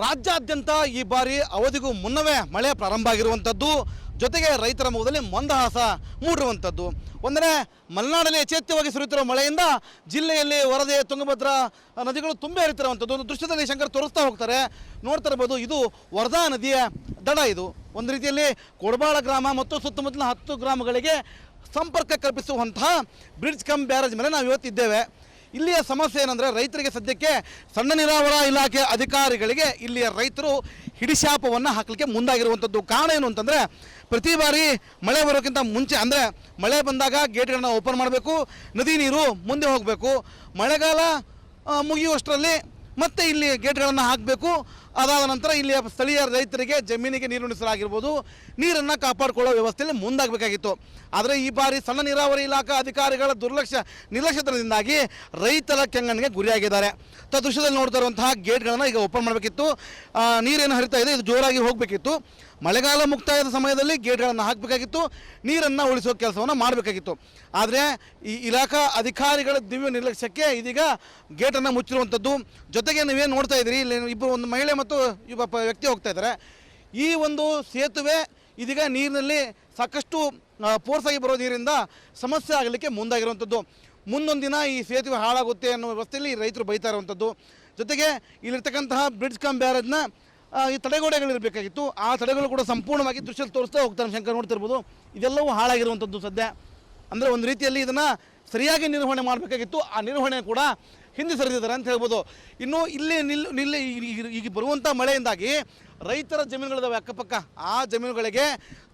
ರಾಜ್ಯಾದ್ಯಂತ ಈ ಬಾರಿ ಅವಧಿಗೂ ಮುನ್ನವೇ ಮಳೆ ಪ್ರಾರಂಭ ಆಗಿರುವಂಥದ್ದು, ಜೊತೆಗೆ ರೈತರ ಮುಖದಲ್ಲಿ ಮಂದಹಾಸ ಮೂಡಿರುವಂಥದ್ದು. ಒಂದರೆ ಮಲೆನಾಡಲ್ಲಿ ಯಥೇಚ್ಛವಾಗಿ ಸುರಿಯುತ್ತಿರುವ ಮಳೆಯಿಂದ ಜಿಲ್ಲೆಯಲ್ಲಿ ವರದೆ, ತುಂಗಭದ್ರಾ ನದಿಗಳು ತುಂಬಿ ಹರಿತಿರುವಂಥದ್ದು. ಒಂದು ದೃಶ್ಯದಲ್ಲಿ ಶಂಕರ್ ತೋರಿಸ್ತಾ ಹೋಗ್ತಾರೆ, ನೋಡ್ತಾ ಇರ್ಬೋದು. ಇದು ವರದಾ ನದಿಯ ದಡ. ಇದು ಒಂದು ರೀತಿಯಲ್ಲಿ ಕೊಡಬಾಳ ಗ್ರಾಮ ಮತ್ತು ಸುತ್ತಮುತ್ತಲಿನ 10 ಗ್ರಾಮಗಳಿಗೆ ಸಂಪರ್ಕ ಕಲ್ಪಿಸುವಂತಹ ಬ್ರಿಡ್ಜ್ ಕಮ್ ಬ್ಯಾರೇಜ್ ಮೇಲೆ ನಾವು ಇವತ್ತಿದ್ದೇವೆ. ಇಲ್ಲಿಯ ಸಮಸ್ಯೆ ಏನಂದರೆ, ರೈತರಿಗೆ ಸದ್ಯಕ್ಕೆ ಸಣ್ಣ ನೀರಾವರಿ ಇಲಾಖೆ ಅಧಿಕಾರಿಗಳಿಗೆ ಇಲ್ಲಿಯ ರೈತರು ಹಿಡಿಶಾಪವನ್ನು ಹಾಕಲಿಕ್ಕೆ ಮುಂದಾಗಿರುವಂಥದ್ದು. ಕಾರಣ ಏನು ಅಂತಂದರೆ, ಪ್ರತಿ ಬಾರಿ ಮಳೆ ಬರೋಕ್ಕಿಂತ ಮುಂಚೆ, ಅಂದರೆ ಮಳೆ ಬಂದಾಗ ಗೇಟ್ಗಳನ್ನು ಓಪನ್ ಮಾಡಬೇಕು, ನದಿ ನೀರು ಮುಂದೆ ಹೋಗಬೇಕು, ಮಳೆಗಾಲ ಮುಗಿಯುವಷ್ಟರಲ್ಲಿ ಮತ್ತೆ ಇಲ್ಲಿ ಗೇಟ್ಗಳನ್ನು ಹಾಕಬೇಕು. ಅದಾದ ನಂತರ ಇಲ್ಲಿಯ ಸ್ಥಳೀಯ ರೈತರಿಗೆ ಜಮೀನಿಗೆ ನೀರು ಉಣಿಸಲಾಗಿರ್ಬೋದು, ನೀರನ್ನು ಕಾಪಾಡಿಕೊಳ್ಳೋ ವ್ಯವಸ್ಥೆಯಲ್ಲಿ ಮುಂದಾಗಬೇಕಾಗಿತ್ತು. ಆದರೆ ಈ ಬಾರಿ ಸಣ್ಣ ನೀರಾವರಿ ಇಲಾಖಾ ಅಧಿಕಾರಿಗಳ ನಿರ್ಲಕ್ಷ್ಯದಿಂದಾಗಿ ರೈತರ ಕೆಂಗಣ್ಣಿಗೆ ಗುರಿಯಾಗಿದ್ದಾರೆ. ದೃಶ್ಯದಲ್ಲಿ ನೋಡ್ತಾ ಇರುವಂತಹ ಗೇಟ್ಗಳನ್ನು ಈಗ ಓಪನ್ ಮಾಡಬೇಕಿತ್ತು. ನೀರೇನು ಹರಿತಾ ಇದೆ, ಇದು ಜೋರಾಗಿ ಹೋಗಬೇಕಿತ್ತು. ಮಳೆಗಾಲ ಮುಕ್ತಾಯದ ಸಮಯದಲ್ಲಿ ಗೇಟ್ಗಳನ್ನು ಹಾಕಬೇಕಾಗಿತ್ತು, ನೀರನ್ನು ಉಳಿಸೋ ಕೆಲಸವನ್ನು ಮಾಡಬೇಕಾಗಿತ್ತು. ಆದರೆ ಈ ಇಲಾಖಾ ಅಧಿಕಾರಿಗಳ ದಿವ್ಯ ನಿರ್ಲಕ್ಷ್ಯಕ್ಕೆ ಇದೀಗ ಗೇಟನ್ನು ಮುಚ್ಚಿರುವಂಥದ್ದು. ಜೊತೆಗೆ ನೀವೇನು ನೋಡ್ತಾ ಇದ್ದೀರಿ, ಇಲ್ಲಿ ಇಬ್ಬರು, ಒಂದು ಮಹಿಳೆ ಮತ್ತು ಒಬ್ಬ ವ್ಯಕ್ತಿ ಹೋಗ್ತಾ ಇದ್ದಾರೆ. ಈ ಒಂದು ಸೇತುವೆ ಇದೀಗ ನೀರಿನಲ್ಲಿ ಸಾಕಷ್ಟು ಫೋರ್ಸಾಗಿ ಬರೋ ನೀರಿಂದ ಸಮಸ್ಯೆ ಆಗಲಿಕ್ಕೆ ಮುಂದಾಗಿರುವಂಥದ್ದು. ಮುಂದೊಂದು ದಿನ ಈ ಸೇತುವೆ ಹಾಳಾಗುತ್ತೆ ಅನ್ನೋ ವ್ಯವಸ್ಥೆಯಲ್ಲಿ ರೈತರು ಬೈತಾ ಇರುವಂಥದ್ದು. ಜೊತೆಗೆ ಇಲ್ಲಿರ್ತಕ್ಕಂತಹ ಬ್ರಿಡ್ಜ್ ಕಮ್ ಬ್ಯಾರೇಜ್ನ ಈ ತಡೆಗೋಡೆಗಳಿರಬೇಕಾಗಿತ್ತು. ಆ ತಡೆಗಳು ಕೂಡ ಸಂಪೂರ್ಣವಾಗಿ ದೃಶ್ಯದಲ್ಲಿ ತೋರಿಸ್ತಾ ಹೋಗ್ತಾರೆ ಶಂಕರ್, ನೋಡ್ತಿರ್ಬೋದು. ಇದೆಲ್ಲವೂ ಹಾಳಾಗಿರುವಂಥದ್ದು ಸದ್ಯ. ಅಂದರೆ ಒಂದು ರೀತಿಯಲ್ಲಿ ಇದನ್ನು ಸರಿಯಾಗಿ ನಿರ್ವಹಣೆ ಮಾಡಬೇಕಾಗಿತ್ತು, ಆ ನಿರ್ವಹಣೆ ಕೂಡ ಹಿಂದೆ ಸರಿದಿದ್ದಾರೆ ಅಂತ ಹೇಳ್ಬೋದು. ಇನ್ನು ಇಲ್ಲಿ ಈಗ ಬರುವಂಥ ಮಳೆಯಿಂದಾಗಿ ರೈತರ ಜಮೀನುಗಳಿದ್ದಾವೆ ಅಕ್ಕಪಕ್ಕ, ಆ ಜಮೀನುಗಳಿಗೆ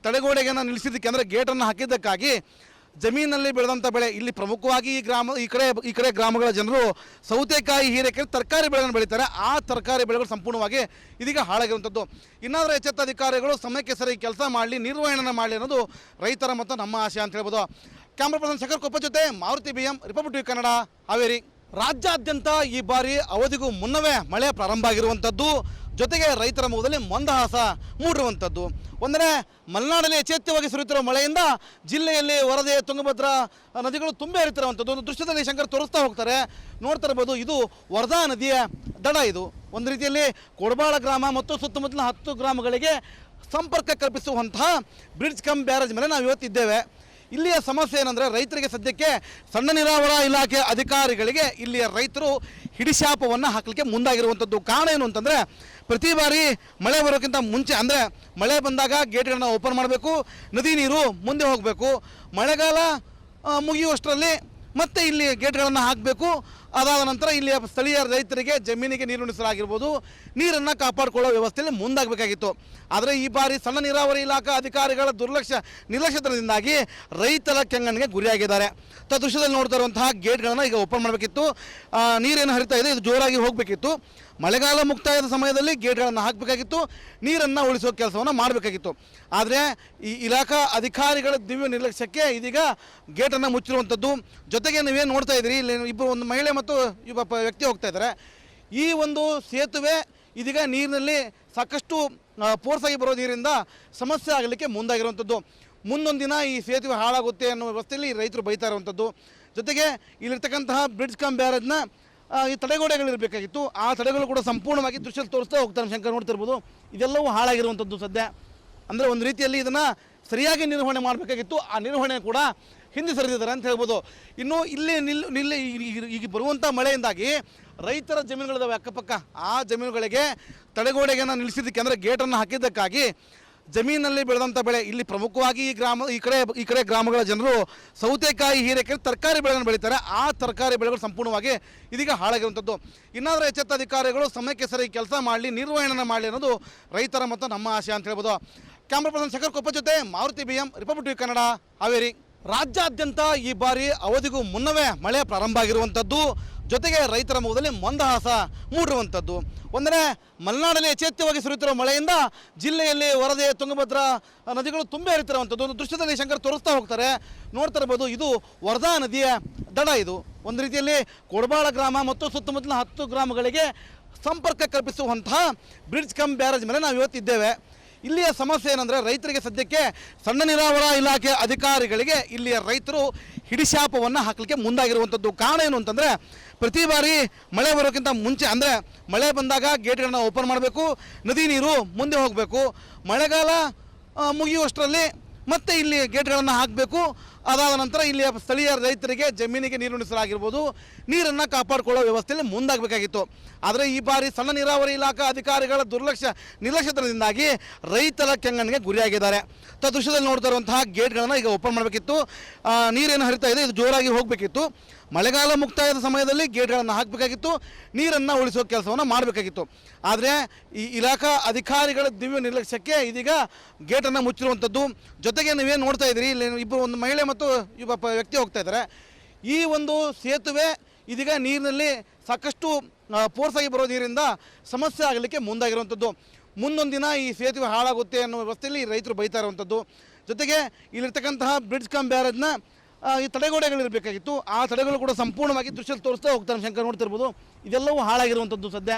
ತಡೆಗೋಡೆಯನ್ನು ನಿಲ್ಲಿಸಿದ್ದಕ್ಕೆ, ಅಂದರೆ ಗೇಟನ್ನು ಹಾಕಿದ್ದಕ್ಕಾಗಿ ಜಮೀನಲ್ಲಿ ಬೆಳೆದಂಥ ಬೆಳೆ, ಇಲ್ಲಿ ಪ್ರಮುಖವಾಗಿ ಈ ಕಡೆ ಗ್ರಾಮಗಳ ಜನರು ಸೌತೆಕಾಯಿ, ಹೀರೆಕಾಯಿ, ತರಕಾರಿ ಬೆಳೆಗಳನ್ನು ಬೆಳೀತಾರೆ. ಆ ತರಕಾರಿ ಬೆಳೆಗಳು ಸಂಪೂರ್ಣವಾಗಿ ಇದೀಗ ಹಾಳಾಗಿರುವಂಥದ್ದು. ಇನ್ನಾದರೂ ಎಚ್ಚೆತ್ತ ಅಧಿಕಾರಿಗಳು ಸಮಯಕ್ಕೆ ಸರಿ ಕೆಲಸ ಮಾಡಲಿ, ನಿರ್ವಹಣೆ ಮಾಡಲಿ ಅನ್ನೋದು ರೈತರ ಮತ್ತು ನಮ್ಮ ಆಶಯ ಅಂತ ಹೇಳ್ಬೋದು. ಕ್ಯಾಮ್ರಾ ಪರ್ಸನ್ ಶಂಕರ್ ಕೊಪ್ಪ ಜೊತೆ Maruti BM, republic TV Kannada, Haveri. ರಾಜ್ಯಾದ್ಯಂತ ಈ ಬಾರಿ ಅವಧಿಗೂ ಮುನ್ನವೇ ಮಳೆ ಪ್ರಾರಂಭ ಆಗಿರುವಂಥದ್ದು, ಜೊತೆಗೆ ರೈತರ ಮುಖದಲ್ಲಿ ಮಂದಹಾಸ ಮೂಡಿರುವಂಥದ್ದು. ಒಂದರೆ ಮಲೆನಾಡಲ್ಲಿ ಯಥೇಚ್ಛವಾಗಿ ಸುರಿಯುತ್ತಿರುವ ಮಳೆಯಿಂದ ಜಿಲ್ಲೆಯಲ್ಲಿ ವರದೆ, ತುಂಗಭದ್ರಾ ನದಿಗಳು ತುಂಬಿ ಹರಿತಿರುವಂಥದ್ದು. ಒಂದು ದೃಶ್ಯದಲ್ಲಿ ಶಂಕರ್ ತೋರಿಸ್ತಾ ಹೋಗ್ತಾರೆ, ನೋಡ್ತಾ ಇರ್ಬೋದು. ಇದು ವರದಾ ನದಿಯ ದಡ. ಇದು ಒಂದು ರೀತಿಯಲ್ಲಿ ಕೊಡಬಾಳ ಗ್ರಾಮ ಮತ್ತು ಸುತ್ತಮುತ್ತಲಿನ 10 ಗ್ರಾಮಗಳಿಗೆ ಸಂಪರ್ಕ ಕಲ್ಪಿಸುವಂತಹ ಬ್ರಿಡ್ಜ್ ಕಮ್ ಬ್ಯಾರೇಜ್ ಮೇಲೆ ನಾವು ಇವತ್ತಿದ್ದೇವೆ. ಇಲ್ಲಿಯ ಸಮಸ್ಯೆ ಏನಂದರೆ, ರೈತರಿಗೆ ಸದ್ಯಕ್ಕೆ ಸಣ್ಣ ನೀರಾವರಿ ಇಲಾಖೆ ಅಧಿಕಾರಿಗಳಿಗೆ ಇಲ್ಲಿಯ ರೈತರು ಹಿಡಿಶಾಪವನ್ನು ಹಾಕಲಿಕ್ಕೆ ಮುಂದಾಗಿರುವಂಥದ್ದು. ಕಾರಣ ಏನು ಅಂತಂದರೆ, ಪ್ರತಿ ಬಾರಿ ಮಳೆ ಬರೋಕ್ಕಿಂತ ಮುಂಚೆ, ಅಂದರೆ ಮಳೆ ಬಂದಾಗ ಗೇಟ್ಗಳನ್ನು ಓಪನ್ ಮಾಡಬೇಕು, ನದಿ ನೀರು ಮುಂದೆ ಹೋಗಬೇಕು, ಮಳೆಗಾಲ ಮುಗಿಯುವಷ್ಟರಲ್ಲಿ ಮತ್ತೆ ಇಲ್ಲಿ ಗೇಟ್ಗಳನ್ನು ಹಾಕಬೇಕು. ಅದಾದ ನಂತರ ಇಲ್ಲಿಯ ಸ್ಥಳೀಯ ರೈತರಿಗೆ ಜಮೀನಿಗೆ ನೀರು ಉಣಿಸಲಾಗಿರ್ಬೋದು, ನೀರನ್ನು ಕಾಪಾಡಿಕೊಳ್ಳೋ ವ್ಯವಸ್ಥೆಯಲ್ಲಿ ಮುಂದಾಗಬೇಕಾಗಿತ್ತು. ಆದರೆ ಈ ಬಾರಿ ಸಣ್ಣ ನೀರಾವರಿ ಇಲಾಖಾ ಅಧಿಕಾರಿಗಳ ನಿರ್ಲಕ್ಷ್ಯದಿಂದಾಗಿ ರೈತರ ಕೆಂಗಣ್ಣಿಗೆ ಗುರಿಯಾಗಿದ್ದಾರೆ. ದೃಶ್ಯದಲ್ಲಿ ನೋಡ್ತಾ ಇರುವಂತಹ ಗೇಟ್ಗಳನ್ನು ಈಗ ಓಪನ್ ಮಾಡಬೇಕಿತ್ತು. ನೀರೇನು ಹರಿತಾ ಇದೆ, ಇದು ಜೋರಾಗಿ ಹೋಗಬೇಕಿತ್ತು. ಮಳೆಗಾಲ ಮುಕ್ತಾಯದ ಸಮಯದಲ್ಲಿ ಗೇಟ್ಗಳನ್ನು ಹಾಕಬೇಕಾಗಿತ್ತು, ನೀರನ್ನು ಉಳಿಸೋ ಕೆಲಸವನ್ನು ಮಾಡಬೇಕಾಗಿತ್ತು. ಆದರೆ ಈ ಇಲಾಖಾ ಅಧಿಕಾರಿಗಳ ದಿವ್ಯ ನಿರ್ಲಕ್ಷ್ಯಕ್ಕೆ ಇದೀಗ ಗೇಟನ್ನು ಮುಚ್ಚಿರುವಂಥದ್ದು. ಜೊತೆಗೆ ನೀವೇನು ನೋಡ್ತಾ ಇದ್ದೀರಿ, ಇಲ್ಲಿ ಇಬ್ಬರು, ಒಂದು ಮಹಿಳೆ ಮತ್ತು ಒಬ್ಬ ವ್ಯಕ್ತಿ ಹೋಗ್ತಾ ಇದ್ದಾರೆ. ಈ ಒಂದು ಸೇತುವೆ ಇದೀಗ ನೀರಿನಲ್ಲಿ ಸಾಕಷ್ಟು ಫೋರ್ಸಾಗಿ ಬರೋ ನೀರಿಂದ ಸಮಸ್ಯೆ ಆಗಲಿಕ್ಕೆ ಮುಂದಾಗಿರುವಂಥದ್ದು. ಮುಂದೊಂದು ದಿನ ಈ ಸೇತುವೆ ಹಾಳಾಗುತ್ತೆ ಅನ್ನೋ ವ್ಯವಸ್ಥೆಯಲ್ಲಿ ರೈತರು ಬೈತಾ ಇರುವಂಥದ್ದು. ಜೊತೆಗೆ ಇಲ್ಲಿರ್ತಕ್ಕಂತಹ ಬ್ರಿಡ್ಜ್ ಕಮ್ ಬ್ಯಾರೇಜ್ನ ಈ ತಡೆಗೋಡೆಗಳಿರಬೇಕಾಗಿತ್ತು, ಆ ತಡೆಗಳು ಕೂಡ ಸಂಪೂರ್ಣವಾಗಿ ದೃಶ್ಯದಲ್ಲಿ ತೋರಿಸ್ತಾ ಹೋಗ್ತಾರೆ ಶಂಕರ್, ನೋಡ್ತಿರ್ಬೋದು. ಇದೆಲ್ಲವೂ ಹಾಳಾಗಿರುವಂಥದ್ದು ಸದ್ಯ. ಅಂದರೆ ಒಂದು ರೀತಿಯಲ್ಲಿ ಇದನ್ನು ಸರಿಯಾಗಿ ನಿರ್ವಹಣೆ ಮಾಡಬೇಕಾಗಿತ್ತು, ಆ ನಿರ್ವಹಣೆ ಕೂಡ ಹಿಂದೆ ಸರಿದಿದ್ದಾರೆ ಅಂತ ಹೇಳ್ಬೋದು. ಇನ್ನು ಈಗ ಬರುವಂಥ ಮಳೆಯಿಂದಾಗಿ ರೈತರ ಜಮೀನುಗಳಿದ್ದಾವೆ ಅಕ್ಕಪಕ್ಕ, ಆ ಜಮೀನುಗಳಿಗೆ ತಡೆಗೋಡೆಯನ್ನು ನಿಲ್ಲಿಸಿದ್ದಕ್ಕೆ, ಅಂದರೆ ಗೇಟನ್ನು ಹಾಕಿದ್ದಕ್ಕಾಗಿ ಜಮೀನಲ್ಲಿ ಬೆಳೆದಂಥ ಬೆಳೆ, ಇಲ್ಲಿ ಪ್ರಮುಖವಾಗಿ ಈ ಕಡೆ ಗ್ರಾಮಗಳ ಜನರು ಸೌತೆಕಾಯಿ, ಹೀರೆಕಾಯಿ, ತರಕಾರಿ ಬೆಳೆಗಳನ್ನು ಬೆಳೀತಾರೆ. ಆ ತರಕಾರಿ ಬೆಳೆಗಳು ಸಂಪೂರ್ಣವಾಗಿ ಇದೀಗ ಹಾಳಾಗಿರುವಂಥದ್ದು. ಇನ್ನಾದರೂ ಎಚ್ಚೆತ್ತ ಅಧಿಕಾರಿಗಳು ಸಮಯಕ್ಕೆ ಸರಿ ಕೆಲಸ ಮಾಡಲಿ, ನಿರ್ವಹಣೆ ಮಾಡಲಿ ಅನ್ನೋದು ರೈತರ ಮತ್ತು ನಮ್ಮ ಆಶಯ ಅಂತ ಹೇಳ್ಬೋದು. ಕ್ಯಾಮ್ರಾ ಪರ್ಸನ್ ಶಂಕರ್ ಕೊಪ್ಪ ಜೊತೆ Maruti BM, republic TV Kannada, Haveri. ರಾಜ್ಯಾದ್ಯಂತ ಈ ಬಾರಿ ಅವಧಿಗೂ ಮುನ್ನವೇ ಮಳೆ ಪ್ರಾರಂಭ ಆಗಿರುವಂಥದ್ದು, ಜೊತೆಗೆ ರೈತರ ಮುಖದಲ್ಲಿ ಮಂದಹಾಸ ಮೂಡಿರುವಂಥದ್ದು. ಒಂದರೆ ಮಲೆನಾಡಲ್ಲಿ ಯಥೇಚ್ಛವಾಗಿ ಸುರಿಯುತ್ತಿರುವ ಮಳೆಯಿಂದ ಜಿಲ್ಲೆಯಲ್ಲಿ ವರದೆ, ತುಂಗಭದ್ರಾ ನದಿಗಳು ತುಂಬಿ ಹರಿತಿರುವಂಥದ್ದು. ಒಂದು ದೃಶ್ಯದಲ್ಲಿ ಶಂಕರ್ ತೋರಿಸ್ತಾ ಹೋಗ್ತಾರೆ, ನೋಡ್ತಾ ಇರ್ಬೋದು. ಇದು ವರದಾ ನದಿಯ ದಡ. ಇದು ಒಂದು ರೀತಿಯಲ್ಲಿ ಕೊಡಬಾಳ ಗ್ರಾಮ ಮತ್ತು ಸುತ್ತಮುತ್ತಲಿನ 10 ಗ್ರಾಮಗಳಿಗೆ ಸಂಪರ್ಕ ಕಲ್ಪಿಸುವಂತಹ ಬ್ರಿಡ್ಜ್ ಕಮ್ ಬ್ಯಾರೇಜ್ ಮೇಲೆ ನಾವು ಇವತ್ತಿದ್ದೇವೆ. ಇಲ್ಲಿಯ ಸಮಸ್ಯೆ ಏನಂದರೆ ರೈತರಿಗೆ ಸದ್ಯಕ್ಕೆ ಸಣ್ಣ ನೀರಾವರಿ ಇಲಾಖೆ ಅಧಿಕಾರಿಗಳಿಗೆ ಇಲ್ಲಿಯ ರೈತರು ಹಿಡಿಶಾಪವನ್ನು ಹಾಕಲಿಕ್ಕೆ ಮುಂದಾಗಿರುವಂಥದ್ದು. ಕಾರಣ ಏನು ಅಂತಂದರೆ ಪ್ರತಿ ಬಾರಿ ಮಳೆ ಬರೋಕ್ಕಿಂತ ಮುಂಚೆ ಅಂದರೆ ಮಳೆ ಬಂದಾಗ ಗೇಟ್ಗಳನ್ನು ಓಪನ್ ಮಾಡಬೇಕು, ನದಿ ನೀರು ಮುಂದೆ ಹೋಗಬೇಕು, ಮಳೆಗಾಲ ಮುಗಿಯುವಷ್ಟರಲ್ಲಿ ಮತ್ತೆ ಇಲ್ಲಿ ಗೇಟ್ಗಳನ್ನು ಹಾಕಬೇಕು. ಅದಾದ ನಂತರ ಇಲ್ಲಿಯ ಸ್ಥಳೀಯ ರೈತರಿಗೆ ಜಮೀನಿಗೆ ನೀರು ಉಣಿಸಲಾಗಿರ್ಬೋದು, ನೀರನ್ನು ಕಾಪಾಡಿಕೊಳ್ಳೋ ವ್ಯವಸ್ಥೆಯಲ್ಲಿ ಮುಂದಾಗಬೇಕಾಗಿತ್ತು. ಆದರೆ ಈ ಬಾರಿ ಸಣ್ಣ ನೀರಾವರಿ ಇಲಾಖಾ ಅಧಿಕಾರಿಗಳ ನಿರ್ಲಕ್ಷ್ಯತನದಿಂದಾಗಿ ರೈತರ ಕೆಂಗಣ್ಣಿಗೆ ಗುರಿಯಾಗಿದ್ದಾರೆ. ದೃಶ್ಯದಲ್ಲಿ ನೋಡ್ತಾ ಇರುವಂತಹ ಗೇಟ್ಗಳನ್ನು ಈಗ ಓಪನ್ ಮಾಡಬೇಕಿತ್ತು. ನೀರೇನು ಹರಿತಾ ಇದೆ, ಇದು ಜೋರಾಗಿ ಹೋಗಬೇಕಿತ್ತು. ಮಳೆಗಾಲ ಮುಕ್ತಾಯದ ಸಮಯದಲ್ಲಿ ಗೇಟ್ಗಳನ್ನು ಹಾಕಬೇಕಾಗಿತ್ತು, ನೀರನ್ನು ಉಳಿಸುವ ಕೆಲಸವನ್ನು ಮಾಡಬೇಕಾಗಿತ್ತು. ಆದರೆ ಈ ಇಲಾಖಾ ಅಧಿಕಾರಿಗಳ ದಿವ್ಯ ನಿರ್ಲಕ್ಷ್ಯಕ್ಕೆ ಇದೀಗ ಗೇಟನ್ನು ಮುಚ್ಚಿರುವಂಥದ್ದು. ಜೊತೆಗೆ ನೀವೇನು ನೋಡ್ತಾ ಇದ್ದೀರಿ, ಇಲ್ಲಿ ಇಬ್ಬರು ಒಂದು ಮಹಿಳೆ ಮತ್ತು ಒಬ್ಬ ವ್ಯಕ್ತಿ ಹೋಗ್ತಾ ಇದ್ದಾರೆ. ಈ ಒಂದು ಸೇತುವೆ ಇದೀಗ ನೀರಿನಲ್ಲಿ ಸಾಕಷ್ಟು ಫೋರ್ಸಾಗಿ ಬರೋ ನೀರಿಂದ ಸಮಸ್ಯೆ ಆಗಲಿಕ್ಕೆ ಮುಂದಾಗಿರುವಂಥದ್ದು. ಮುಂದೊಂದು ದಿನ ಈ ಸೇತುವೆ ಹಾಳಾಗುತ್ತೆ ಅನ್ನೋ ವ್ಯವಸ್ಥೆಯಲ್ಲಿ ರೈತರು ಬೈತಾ ಇರುವಂಥದ್ದು. ಜೊತೆಗೆ ಇಲ್ಲಿರ್ತಕ್ಕಂತಹ ಬ್ರಿಡ್ಜ್ ಕಮ್ ಬ್ಯಾರೇಜ್ನ ಈ ತಡೆಗೋಡೆಗಳಿರಬೇಕಾಗಿತ್ತು. ಆ ತಡೆಗಳು ಕೂಡ ಸಂಪೂರ್ಣವಾಗಿ ದೃಶ್ಯ ತೋರಿಸ್ತಾ ಹೋಗ್ತಾರೆ. ಶಂಕರ್ ನೋಡ್ತಿರ್ಬೋದು, ಇದೆಲ್ಲವೂ ಹಾಳಾಗಿರುವಂಥದ್ದು ಸದ್ಯ.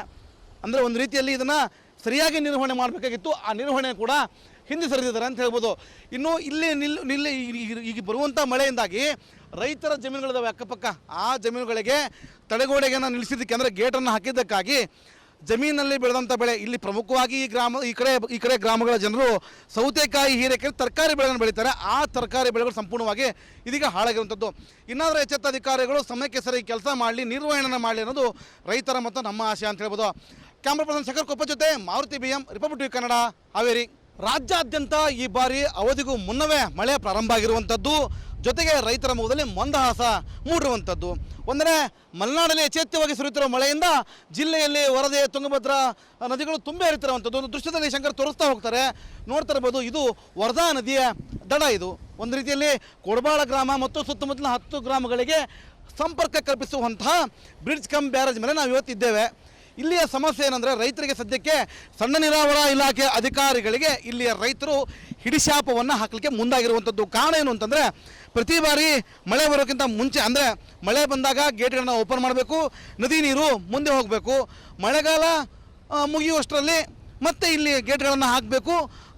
ಅಂದರೆ ಒಂದು ರೀತಿಯಲ್ಲಿ ಇದನ್ನು ಸರಿಯಾಗಿ ನಿರ್ವಹಣೆ ಮಾಡಬೇಕಾಗಿತ್ತು. ಆ ನಿರ್ವಹಣೆ ಕೂಡ ಹಿಂದೆ ಸರಿದಿದ್ದಾರೆ ಅಂತ ಹೇಳ್ಬೋದು. ಇನ್ನು ಇಲ್ಲಿ ಈಗ ಬರುವಂಥ ಮಳೆಯಿಂದಾಗಿ ರೈತರ ಜಮೀನುಗಳಿದ್ದಾವೆ ಅಕ್ಕಪಕ್ಕ. ಆ ಜಮೀನುಗಳಿಗೆ ತಡೆಗೋಡೆಗೆ ನಿಲ್ಲಿಸಿದ್ದಕ್ಕೆ ಅಂದರೆ ಗೇಟನ್ನು ಹಾಕಿದ್ದಕ್ಕಾಗಿ ಜಮೀನಲ್ಲಿ ಬೆಳೆದಂಥ ಬೆಳೆ, ಇಲ್ಲಿ ಪ್ರಮುಖವಾಗಿ ಈ ಕಡೆ ಗ್ರಾಮಗಳ ಜನರು ಸೌತೆಕಾಯಿ, ಹೀರೆಕಾಯಿ, ತರಕಾರಿ ಬೆಳೆಗಳನ್ನು ಬೆಳೀತಾರೆ. ಆ ತರಕಾರಿ ಬೆಳೆಗಳು ಸಂಪೂರ್ಣವಾಗಿ ಇದೀಗ ಹಾಳಾಗಿರುವಂಥದ್ದು. ಇನ್ನಾದರೂ ಎಚ್ಚೆತ್ತ ಅಧಿಕಾರಿಗಳು ಸಮಯಕ್ಕೆ ಸರಿ ಕೆಲಸ ಮಾಡಲಿ, ನಿರ್ವಹಣೆ ಮಾಡಲಿ ಅನ್ನೋದು ರೈತರ ಮತ್ತು ನಮ್ಮ ಆಶೆ ಅಂತ ಹೇಳ್ಬೋದು. ಕ್ಯಾಮ್ರಾ ಪರ್ಸನ್ ಶೇಖರ್ ಕೊಪ್ಪ ಜೊತೆ Maruti BM, republic TV Kannada, Haveri. ರಾಜ್ಯಾದ್ಯಂತ ಈ ಬಾರಿ ಅವಧಿಗೂ ಮುನ್ನವೇ ಮಳೆ ಪ್ರಾರಂಭ ಆಗಿರುವಂಥದ್ದು. ಜೊತೆಗೆ ರೈತರ ಮುಖದಲ್ಲಿ ಮಂದಹಾಸ ಮೂಡಿರುವಂಥದ್ದು. ಒಂದನೇ ಮಲೆನಾಡಲ್ಲಿ ಯಥೇಚ್ಛವಾಗಿ ಸುರಿಯುತ್ತಿರುವ ಮಳೆಯಿಂದ ಜಿಲ್ಲೆಯಲ್ಲಿ ವರದೆ, ತುಂಗಭದ್ರಾ ನದಿಗಳು ತುಂಬಿ ಹರಿತಿರುವಂಥದ್ದು. ಒಂದು ದೃಶ್ಯದಲ್ಲಿ ಶಂಕರ್ ತೋರಿಸ್ತಾ ಹೋಗ್ತಾರೆ, ನೋಡ್ತಾ ಇರ್ಬೋದು. ಇದು ವರದಾ ನದಿಯ ದಡ. ಇದು ಒಂದು ರೀತಿಯಲ್ಲಿ ಕೊಡಬಾಳ ಗ್ರಾಮ ಮತ್ತು ಸುತ್ತಮುತ್ತಲಿನ 10 ಗ್ರಾಮಗಳಿಗೆ ಸಂಪರ್ಕ ಕಲ್ಪಿಸುವಂತಹ ಬ್ರಿಡ್ಜ್ ಕಮ್ ಬ್ಯಾರೇಜ್ ಮೇಲೆ ನಾವು ಇವತ್ತಿದ್ದೇವೆ. ಇಲ್ಲಿಯ ಸಮಸ್ಯೆ ಏನಂದರೆ ರೈತರಿಗೆ ಸದ್ಯಕ್ಕೆ ಸಣ್ಣ ನೀರಾವರಿ ಇಲಾಖೆ ಅಧಿಕಾರಿಗಳಿಗೆ ಇಲ್ಲಿಯ ರೈತರು ಹಿಡಿಶಾಪವನ್ನು ಹಾಕಲಿಕ್ಕೆ ಮುಂದಾಗಿರುವಂಥದ್ದು. ಕಾರಣ ಏನು ಅಂತಂದರೆ ಪ್ರತಿ ಬಾರಿ ಮಳೆ ಬರೋಕ್ಕಿಂತ ಮುಂಚೆ ಅಂದರೆ ಮಳೆ ಬಂದಾಗ ಗೇಟ್ಗಳನ್ನು ಓಪನ್ ಮಾಡಬೇಕು, ನದಿ ನೀರು ಮುಂದೆ ಹೋಗಬೇಕು, ಮಳೆಗಾಲ ಮುಗಿಯುವಷ್ಟರಲ್ಲಿ ಮತ್ತೆ ಇಲ್ಲಿ ಗೇಟ್ಗಳನ್ನು ಹಾಕಬೇಕು.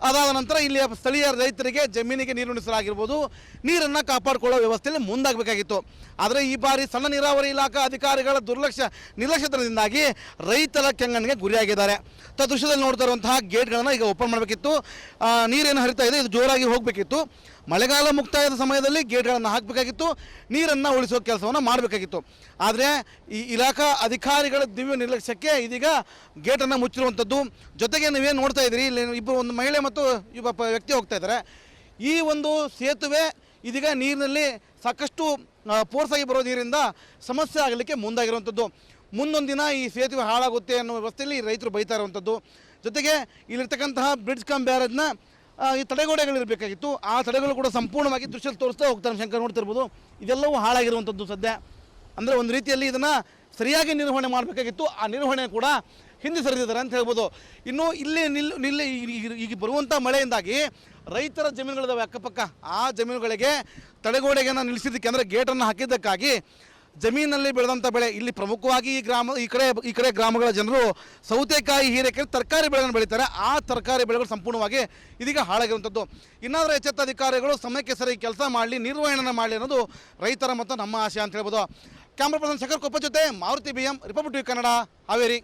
ಅದಾದ ನಂತರ ಇಲ್ಲಿಯ ಸ್ಥಳೀಯ ರೈತರಿಗೆ ಜಮೀನಿಗೆ ನೀರು ಉಣಿಸಲಾಗಿರ್ಬೋದು, ನೀರನ್ನು ಕಾಪಾಡಿಕೊಳ್ಳೋ ವ್ಯವಸ್ಥೆಯಲ್ಲಿ ಮುಂದಾಗಬೇಕಾಗಿತ್ತು. ಆದರೆ ಈ ಬಾರಿ ಸಣ್ಣ ನೀರಾವರಿ ಇಲಾಖಾ ಅಧಿಕಾರಿಗಳ ನಿರ್ಲಕ್ಷ್ಯತನದಿಂದಾಗಿ ರೈತರ ಕೆಂಗಣ್ಣಿಗೆ ಗುರಿಯಾಗಿದ್ದಾರೆ. ದೃಶ್ಯದಲ್ಲಿ ನೋಡ್ತಾ ಇರುವಂತಹ ಗೇಟ್ಗಳನ್ನು ಈಗ ಓಪನ್ ಮಾಡಬೇಕಿತ್ತು. ನೀರೇನು ಹರಿತಾ ಇದೆ, ಇದು ಜೋರಾಗಿ ಹೋಗಬೇಕಿತ್ತು. ಮಳೆಗಾಲ ಮುಕ್ತಾಯದ ಸಮಯದಲ್ಲಿ ಗೇಟ್ಗಳನ್ನು ಹಾಕಬೇಕಾಗಿತ್ತು, ನೀರನ್ನು ಉಳಿಸುವ ಕೆಲಸವನ್ನು ಮಾಡಬೇಕಾಗಿತ್ತು. ಆದರೆ ಈ ಇಲಾಖಾ ಅಧಿಕಾರಿಗಳ ದಿವ್ಯ ನಿರ್ಲಕ್ಷ್ಯಕ್ಕೆ ಇದೀಗ ಗೇಟನ್ನು ಮುಚ್ಚಿರುವಂಥದ್ದು. ಜೊತೆಗೆ ನೀವೇನು ನೋಡ್ತಾ ಇದ್ದೀರಿ, ಇಲ್ಲಿ ಇಬ್ಬರು ಒಂದು ಮಹಿಳೆ ಮತ್ತು ಒಬ್ಬ ವ್ಯಕ್ತಿ ಹೋಗ್ತಾ ಇದ್ದಾರೆ. ಈ ಒಂದು ಸೇತುವೆ ಇದೀಗ ನೀರಿನಲ್ಲಿ ಸಾಕಷ್ಟು ಫೋರ್ಸಾಗಿ ಬರೋ ನೀರಿಂದ ಸಮಸ್ಯೆ ಆಗಲಿಕ್ಕೆ ಮುಂದಾಗಿರುವಂಥದ್ದು. ಮುಂದೊಂದು ದಿನ ಈ ಸೇತುವೆ ಹಾಳಾಗುತ್ತೆ ಅನ್ನೋ ವ್ಯವಸ್ಥೆಯಲ್ಲಿ ರೈತರು ಬೈತಾ ಇರುವಂಥದ್ದು. ಜೊತೆಗೆ ಇಲ್ಲಿರ್ತಕ್ಕಂತಹ ಬ್ರಿಡ್ಜ್ ಕಮ್ ಬ್ಯಾರೇಜ್ನ ಈ ತಡೆಗೋಡೆಗಳಿರಬೇಕಾಗಿತ್ತು. ಆ ತಡೆಗಳು ಕೂಡ ಸಂಪೂರ್ಣವಾಗಿ ದೃಶ್ಯ ತೋರಿಸ್ತಾ ಹೋಗ್ತಾರೆ. ಶಂಕರ್ ನೋಡ್ತಿರ್ಬೋದು, ಇದೆಲ್ಲವೂ ಹಾಳಾಗಿರುವಂಥದ್ದು ಸದ್ಯ. ಅಂದರೆ ಒಂದು ರೀತಿಯಲ್ಲಿ ಇದನ್ನು ಸರಿಯಾಗಿ ನಿರ್ವಹಣೆ ಮಾಡಬೇಕಾಗಿತ್ತು. ಆ ನಿರ್ವಹಣೆ ಕೂಡ ಹಿಂದೆ ಸರಿದಿದ್ದಾರೆ ಅಂತ ಹೇಳ್ಬೋದು. ಇನ್ನು ಇಲ್ಲಿ ಈಗ ಬರುವಂಥ ಮಳೆಯಿಂದಾಗಿ ರೈತರ ಜಮೀನುಗಳಿದ್ದಾವೆ ಅಕ್ಕಪಕ್ಕ. ಆ ಜಮೀನುಗಳಿಗೆ ತಡೆಗೋಡೆಗೆ ನಿಲ್ಲಿಸಿದ್ದಕ್ಕೆ ಅಂದರೆ ಗೇಟನ್ನು ಹಾಕಿದ್ದಕ್ಕಾಗಿ ಜಮೀನಲ್ಲಿ ಬೆಳೆದಂಥ ಬೆಳೆ, ಇಲ್ಲಿ ಪ್ರಮುಖವಾಗಿ ಈ ಕಡೆ ಗ್ರಾಮಗಳ ಜನರು ಸೌತೆಕಾಯಿ, ಹೀರೆಕಾಯಿ, ತರಕಾರಿ ಬೆಳೆಗಳನ್ನು ಬೆಳೀತಾರೆ. ಆ ತರಕಾರಿ ಬೆಳೆಗಳು ಸಂಪೂರ್ಣವಾಗಿ ಇದೀಗ ಹಾಳಾಗಿರುವಂಥದ್ದು. ಇನ್ನಾದರೂ ಎಚ್ಚೆತ್ತ ಅಧಿಕಾರಿಗಳು ಸಮಯಕ್ಕೆ ಸರಿ ಕೆಲಸ ಮಾಡಲಿ, ನಿರ್ವಹಣೆ ಮಾಡಲಿ ಅನ್ನೋದು ರೈತರ ಮತ್ತು ನಮ್ಮ ಆಶೆ ಅಂತ ಹೇಳ್ಬೋದು. ಕ್ಯಾಮ್ರಾ ಪರ್ಸನ್ ಶೇಖರ್ ಕೊಪ್ಪ ಜೊತೆ Maruti BM, republic TV Kannada, Haveri.